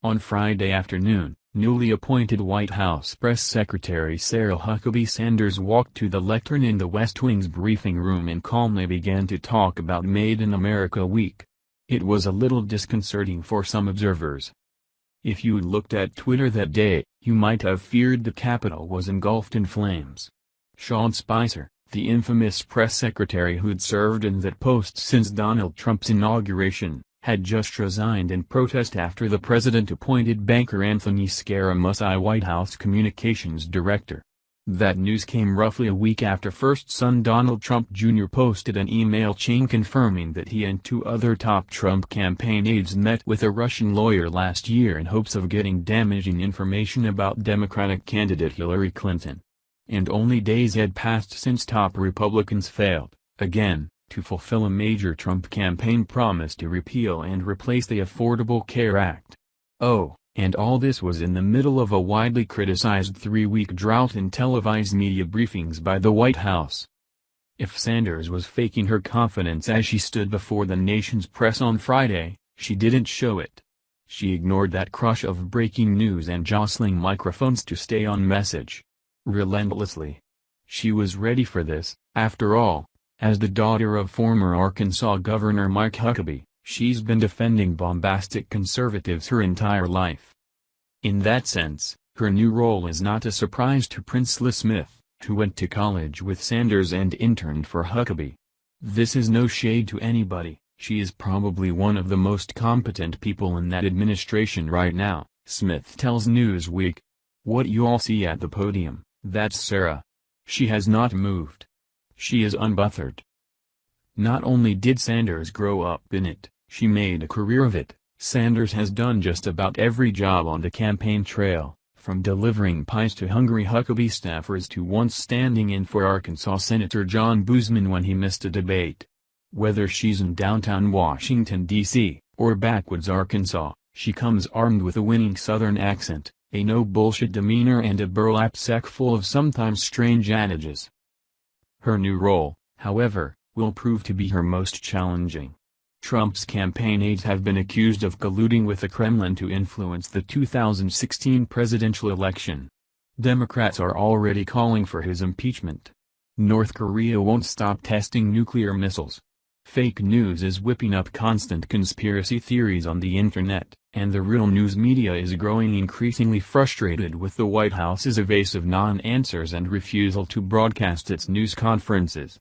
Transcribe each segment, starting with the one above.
On Friday afternoon, newly appointed White House Press Secretary Sarah Huckabee Sanders walked to the lectern in the West Wing's briefing room and calmly began to talk about Made in America Week. It was a little disconcerting for some observers. If you'd looked at Twitter that day, you might have feared the Capitol was engulfed in flames. Sean Spicer, the infamous press secretary who'd served in that post since Donald Trump's inauguration, had just resigned in protest after the president appointed banker Anthony Scaramucci White House communications director. That news came roughly a week after first son Donald Trump Jr. posted an email chain confirming that he and two other top Trump campaign aides met with a Russian lawyer last year in hopes of getting damaging information about Democratic candidate Hillary Clinton. And only days had passed since top Republicans failed, again, to fulfill a major Trump campaign promise to repeal and replace the Affordable Care Act. Oh, and all this was in the middle of a widely criticized 3-week drought in televised media briefings by the White House. If Sanders was faking her confidence as she stood before the nation's press on Friday, she didn't show it. She ignored that crush of breaking news and jostling microphones to stay on message. Relentlessly. She was ready for this, after all. As the daughter of former Arkansas Governor Mike Huckabee, she's been defending bombastic conservatives her entire life. In that sense, her new role is not a surprise to Princely Smith, who went to college with Sanders and interned for Huckabee. This is no shade to anybody, she is probably one of the most competent people in that administration right now, Smith tells Newsweek. What you all see at the podium, that's Sarah. She has not moved. She is unbothered. Not only did Sanders grow up in it, she made a career of it. Sanders has done just about every job on the campaign trail, from delivering pies to hungry Huckabee staffers to once standing in for Arkansas Senator John Boozman when he missed a debate. Whether she's in downtown Washington, D.C., or backwoods Arkansas, she comes armed with a winning Southern accent, a no-bullshit demeanor and a burlap sack full of sometimes strange adages. Her new role, however, will prove to be her most challenging. Trump's campaign aides have been accused of colluding with the Kremlin to influence the 2016 presidential election. Democrats are already calling for his impeachment. North Korea won't stop testing nuclear missiles. Fake news is whipping up constant conspiracy theories on the internet, and the real news media is growing increasingly frustrated with the White House's evasive non-answers and refusal to broadcast its news conferences.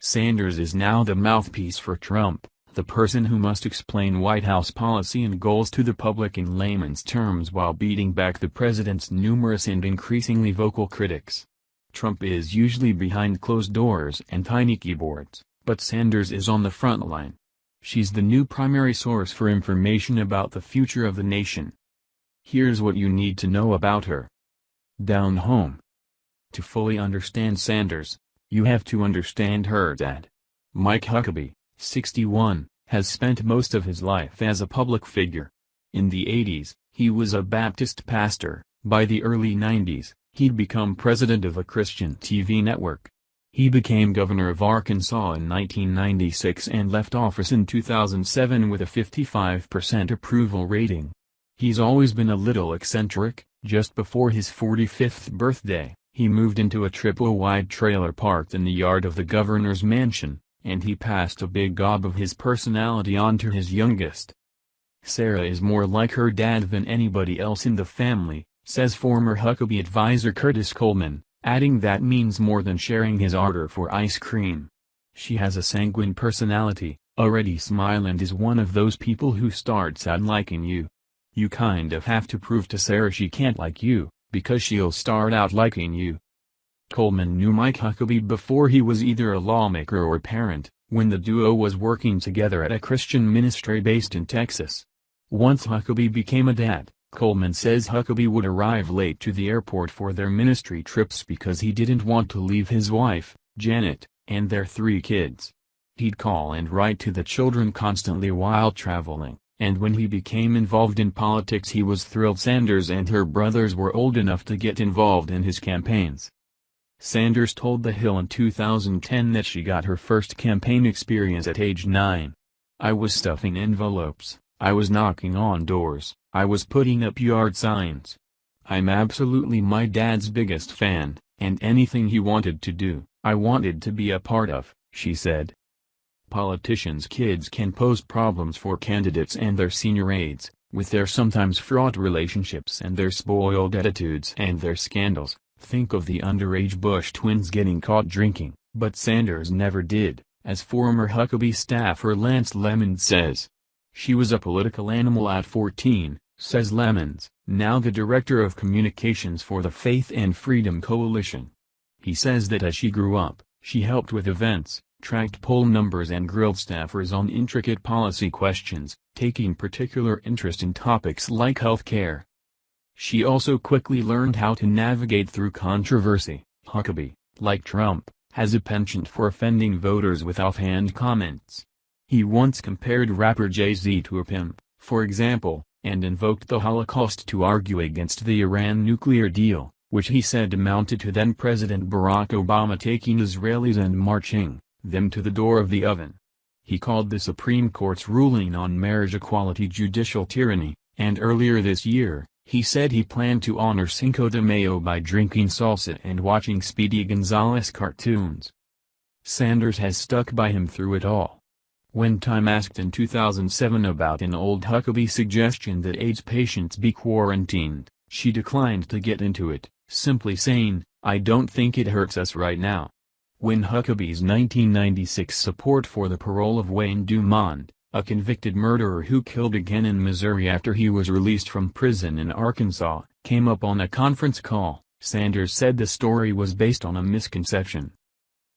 Sanders is now the mouthpiece for Trump, the person who must explain White House policy and goals to the public in layman's terms while beating back the president's numerous and increasingly vocal critics. Trump is usually behind closed doors and tiny keyboards, but Sanders is on the front line. She's the new primary source for information about the future of the nation. Here's what you need to know about her. Down home. To fully understand Sanders, you have to understand her dad. Mike Huckabee, 61, has spent most of his life as a public figure. In the 80s, he was a Baptist pastor. By the early 90s, he'd become president of a Christian TV network. He became governor of Arkansas in 1996 and left office in 2007 with a 55% approval rating. He's always been a little eccentric. Just before his 45th birthday, he moved into a triple-wide trailer parked in the yard of the governor's mansion, and he passed a big gob of his personality on to his youngest. Sarah is more like her dad than anybody else in the family, says former Huckabee advisor Curtis Coleman, adding that means more than sharing his ardor for ice cream. She has a sanguine personality, a ready smile, and is one of those people who starts out liking you. You kind of have to prove to Sarah she can't like you, because she'll start out liking you. Coleman knew Mike Huckabee before he was either a lawmaker or parent, when the duo was working together at a Christian ministry based in Texas. Once Huckabee became a dad, Coleman says Huckabee would arrive late to the airport for their ministry trips because he didn't want to leave his wife, Janet, and their 3 kids. He'd call and write to the children constantly while traveling, and when he became involved in politics he was thrilled Sanders and her brothers were old enough to get involved in his campaigns. Sanders told The Hill in 2010 that she got her first campaign experience at age 9. "I was stuffing envelopes," I was knocking on doors, I was putting up yard signs. I'm absolutely my dad's biggest fan, and anything he wanted to do, I wanted to be a part of," she said. Politicians' kids can pose problems for candidates and their senior aides, with their sometimes fraught relationships and their spoiled attitudes and their scandals. Think of the underage Bush twins getting caught drinking, but Sanders never did, as former Huckabee staffer Lance Lemons says. "She was a political animal at 14, says Lemons, now the director of communications for the Faith and Freedom Coalition. He says that as she grew up, she helped with events, tracked poll numbers and grilled staffers on intricate policy questions, taking particular interest in topics like health care. She also quickly learned how to navigate through controversy." Huckabee, like Trump, has a penchant for offending voters with offhand comments. He once compared rapper Jay-Z to a pimp, for example, and invoked the Holocaust to argue against the Iran nuclear deal, which he said amounted to then-President Barack Obama taking Israelis and marching them to the door of the oven. He called the Supreme Court's ruling on marriage equality judicial tyranny, and earlier this year, he said he planned to honor Cinco de Mayo by drinking salsa and watching Speedy Gonzales cartoons. Sanders has stuck by him through it all. When Time asked in 2007 about an old Huckabee suggestion that AIDS patients be quarantined, she declined to get into it, simply saying, "I don't think it hurts us right now." When Huckabee's 1996 support for the parole of Wayne Dumond, a convicted murderer who killed again in Missouri after he was released from prison in Arkansas, came up on a conference call, Sanders said the story was based on a misconception.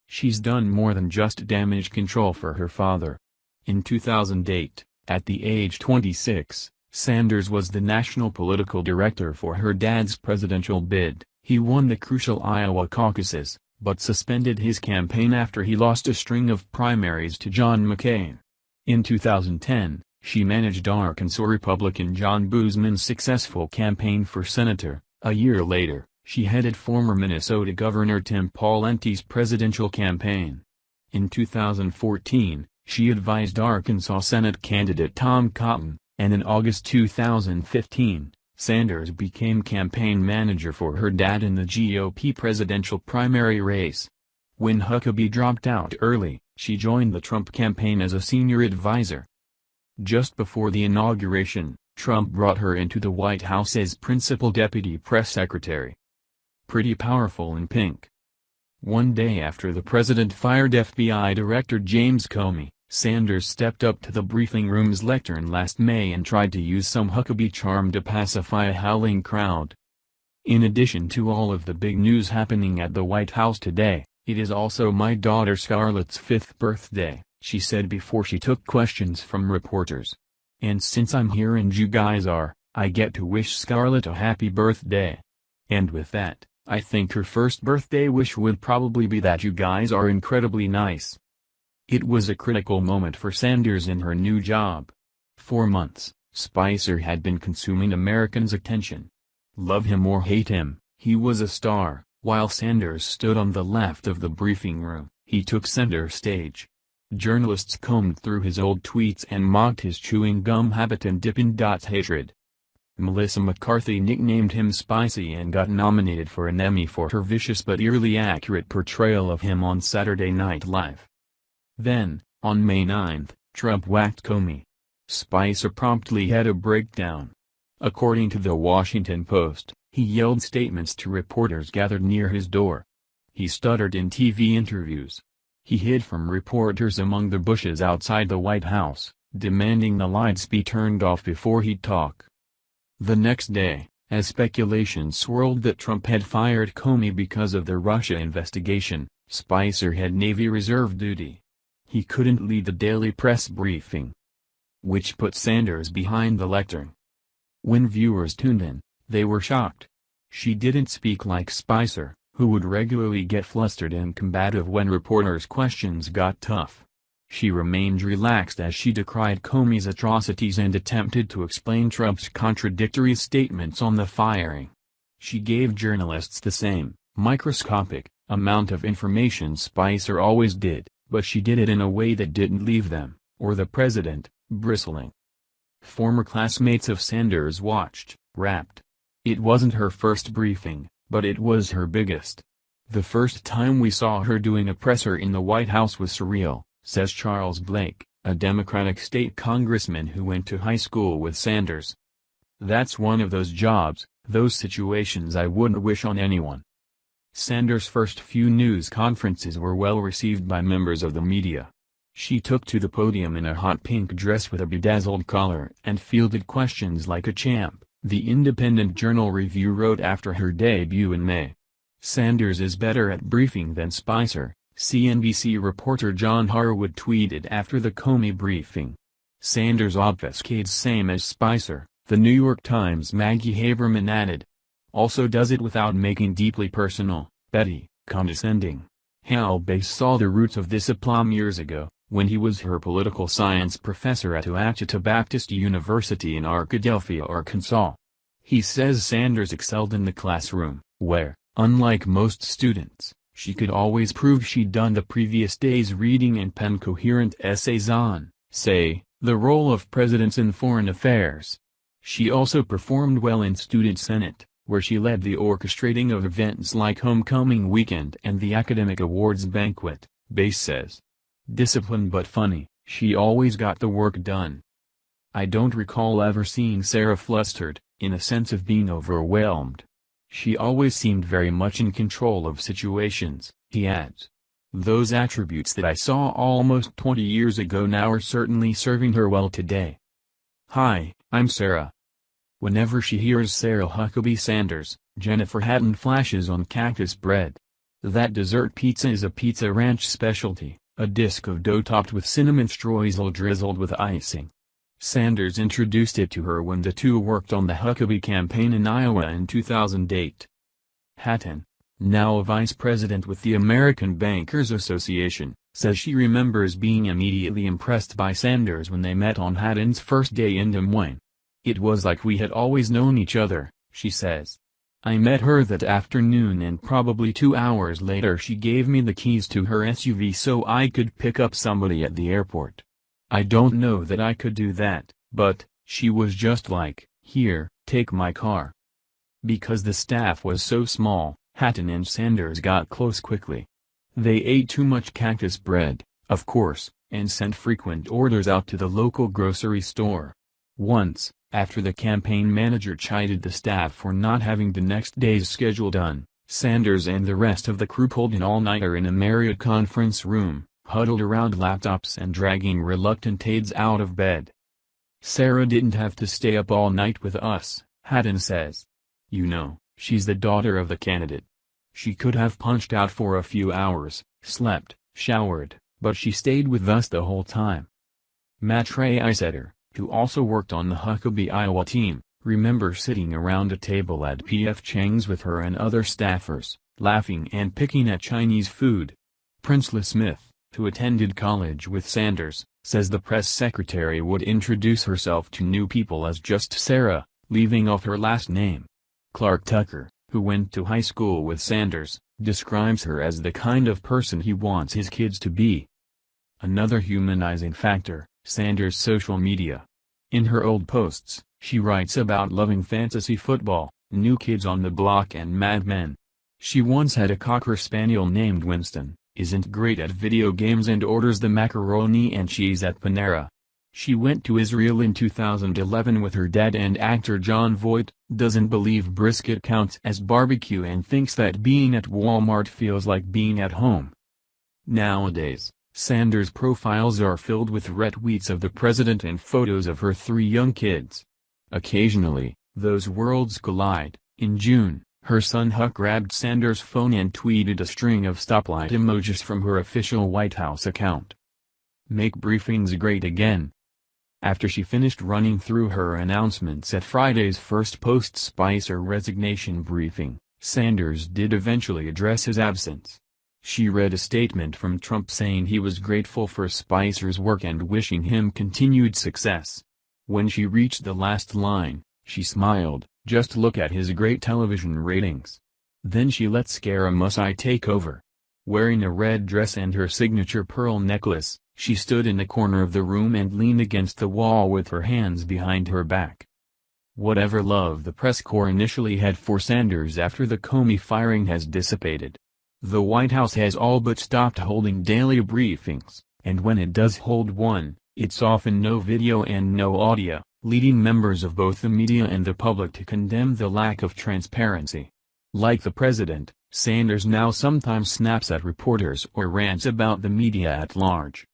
"She's done more than just damage control for her father." In 2008, at the age 26, Sanders was the national political director for her dad's presidential bid. He won the crucial Iowa caucuses, but suspended his campaign after he lost a string of primaries to John McCain. In 2010, she managed Arkansas Republican John Boozman's successful campaign for senator. A year later, she headed former Minnesota Governor Tim Pawlenty's presidential campaign. In 2014, she advised Arkansas Senate candidate Tom Cotton, and in August 2015, Sanders became campaign manager for her dad in the GOP presidential primary race. When Huckabee dropped out early, she joined the Trump campaign as a senior advisor. Just before the inauguration, Trump brought her into the White House as principal deputy press secretary. Pretty powerful in pink. One day after the president fired FBI Director James Comey, Sanders stepped up to the briefing room's lectern last May and tried to use some Huckabee charm to pacify a howling crowd. "In addition to all of the big news happening at the White House today, it is also my daughter Scarlett's 5th birthday," she said before she took questions from reporters. "And since I'm here and you guys are, I get to wish Scarlett a happy birthday. And with that, I think her first birthday wish would probably be that you guys are incredibly nice." It was a critical moment for Sanders in her new job. For months, Spicer had been consuming Americans' attention. Love him or hate him, he was a star. While Sanders stood on the left of the briefing room, he took center stage. Journalists combed through his old tweets and mocked his chewing gum habit and Dippin' Dots hatred. Melissa McCarthy nicknamed him Spicy and got nominated for an Emmy for her vicious but eerily accurate portrayal of him on Saturday Night Live. Then, on May 9, Trump whacked Comey. Spicer promptly had a breakdown. According to The Washington Post, he yelled statements to reporters gathered near his door. He stuttered in TV interviews. He hid from reporters among the bushes outside the White House, demanding the lights be turned off before he'd talk. The next day, as speculation swirled that Trump had fired Comey because of the Russia investigation, Spicer had Navy Reserve duty. He couldn't lead the daily press briefing, which put Sanders behind the lectern. When viewers tuned in, they were shocked. She didn't speak like Spicer, who would regularly get flustered and combative when reporters' questions got tough. She remained relaxed as she decried Comey's atrocities and attempted to explain Trump's contradictory statements on the firing. She gave journalists the same, microscopic, amount of information Spicer always did, but she did it in a way that didn't leave them, or the president, bristling. Former classmates of Sanders watched, rapt. It wasn't her first briefing, but it was her biggest. The first time we saw her doing a presser in the White House was surreal, says Charles Blake, a Democratic state congressman who went to high school with Sanders. That's one of those jobs, those situations I wouldn't wish on anyone. Sanders' first few news conferences were well received by members of the media. She took to the podium in a hot pink dress with a bedazzled collar and fielded questions like a champ, the Independent Journal Review wrote after her debut in May. Sanders is better at briefing than Spicer, CNBC reporter John Harwood tweeted after the Comey briefing. Sanders obfuscates same as Spicer, the New York Times' Maggie Haberman added. Also does it without making deeply personal, petty, condescending. Hal Bass saw the roots of this aplomb years ago, when he was her political science professor at Ouachita Baptist University in Arkadelphia, Arkansas. He says Sanders excelled in the classroom, where, unlike most students, she could always prove she'd done the previous day's reading and pen coherent essays on, say, the role of presidents in foreign affairs. She also performed well in Student Senate, where she led the orchestrating of events like Homecoming Weekend and the Academic Awards Banquet, Bass says. Disciplined but funny, she always got the work done. I don't recall ever seeing Sarah flustered, in a sense of being overwhelmed. She always seemed very much in control of situations, he adds. Those attributes that I saw almost 20 years ago now are certainly serving her well today. Hi, I'm Sarah. Whenever she hears Sarah Huckabee Sanders, Jennifer Hatton flashes on cactus bread. That dessert pizza is a Pizza Ranch specialty, a disc of dough topped with cinnamon streusel drizzled with icing. Sanders introduced it to her when the two worked on the Huckabee campaign in Iowa in 2008. Hatton, now a vice president with the American Bankers Association, says she remembers being immediately impressed by Sanders when they met on Hatton's first day in Des Moines. It was like we had always known each other, she says. I met her that afternoon and probably 2 hours later she gave me the keys to her SUV so I could pick up somebody at the airport. I don't know that I could do that, but, she was just like, here, take my car. Because the staff was so small, Hatton and Sanders got close quickly. They ate too much cactus bread, of course, and sent frequent orders out to the local grocery store. Once, after the campaign manager chided the staff for not having the next day's schedule done, Sanders and the rest of the crew pulled an all-nighter in a Marriott conference room, huddled around laptops and dragging reluctant aides out of bed. Sarah didn't have to stay up all night with us, Hatton says. You know, she's the daughter of the candidate. She could have punched out for a few hours, slept, showered, but she stayed with us the whole time. Matt Reisetter, who also worked on the Huckabee Iowa team, remembers sitting around a table at P.F. Chang's with her and other staffers, laughing and picking at Chinese food. Princely Smith, who attended college with Sanders, says the press secretary would introduce herself to new people as just Sarah, leaving off her last name. Clark Tucker, who went to high school with Sanders, describes her as the kind of person he wants his kids to be. Another humanizing factor, Sanders' social media. In her old posts, she writes about loving fantasy football, New Kids on the Block and Mad Men. She once had a Cocker Spaniel named Winston, isn't great at video games and orders the macaroni and cheese at Panera. She went to Israel in 2011 with her dad and actor Jon Voight, doesn't believe brisket counts as barbecue and thinks that being at Walmart feels like being at home. Nowadays, Sanders' profiles are filled with retweets of the president and photos of her 3 young kids. Occasionally, those worlds collide. In June, her son Huck grabbed Sanders' phone and tweeted a string of stoplight emojis from her official White House account. Make briefings great again. After she finished running through her announcements at Friday's first post-Spicer resignation briefing, Sanders did eventually address his absence. She read a statement from Trump saying he was grateful for Spicer's work and wishing him continued success. When she reached the last line, she smiled, just look at his great television ratings. Then she let Scaramucci take over. Wearing a red dress and her signature pearl necklace, She stood in the corner of the room and leaned against the wall with her hands behind her back. Whatever love the press corps initially had for Sanders after the Comey firing has dissipated. The White House has all but stopped holding daily briefings, and when it does hold one, it's often no video and no audio, leading members of both the media and the public to condemn the lack of transparency. Like the president, Sanders now sometimes snaps at reporters or rants about the media at large.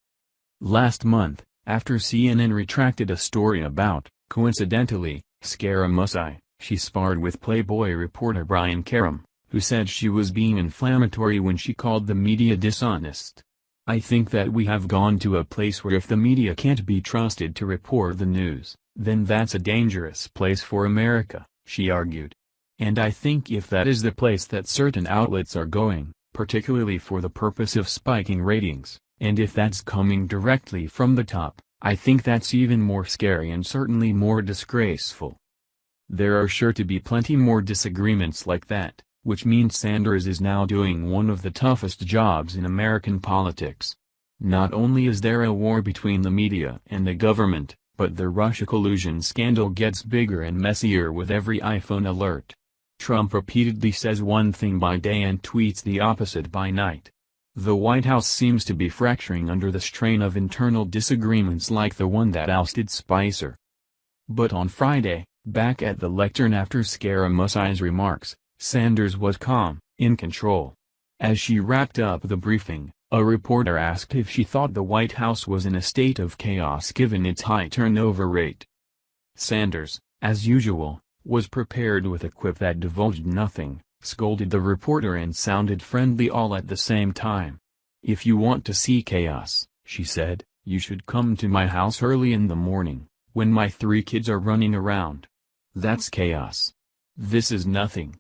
Last month, after CNN retracted a story about, coincidentally, Scaramucci, she sparred with Playboy reporter Brian Karem, who said she was being inflammatory when she called the media dishonest. I think that we have gone to a place where if the media can't be trusted to report the news, then that's a dangerous place for America, she argued. And I think if that is the place that certain outlets are going, particularly for the purpose of spiking ratings, and if that's coming directly from the top, I think that's even more scary and certainly more disgraceful. There are sure to be plenty more disagreements like that, which means Sanders is now doing one of the toughest jobs in American politics. Not only is there a war between the media and the government, but the Russia collusion scandal gets bigger and messier with every iPhone alert. Trump repeatedly says one thing by day and tweets the opposite by night. The White House seems to be fracturing under the strain of internal disagreements like the one that ousted Spicer. But on Friday, back at the lectern after Scaramucci's remarks, Sanders was calm, in control. As she wrapped up the briefing, a reporter asked if she thought the White House was in a state of chaos given its high turnover rate. Sanders, as usual, was prepared with a quip that divulged nothing, scolded the reporter and sounded friendly all at the same time. "If you want to see chaos," she said, "you should come to my house early in the morning, when my 3 kids are running around. That's chaos. This is nothing."